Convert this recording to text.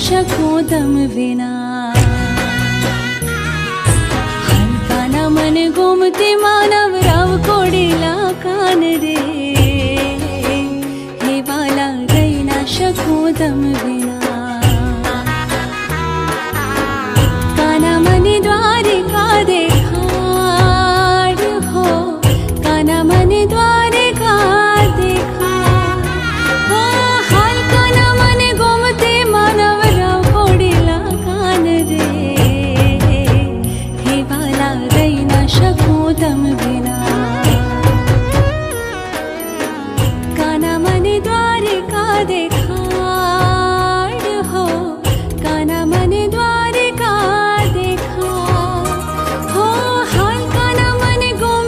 શકું તમ વિના. હલકાના મને ગોમતી માનવ રાવ કોડેલા કાન રે.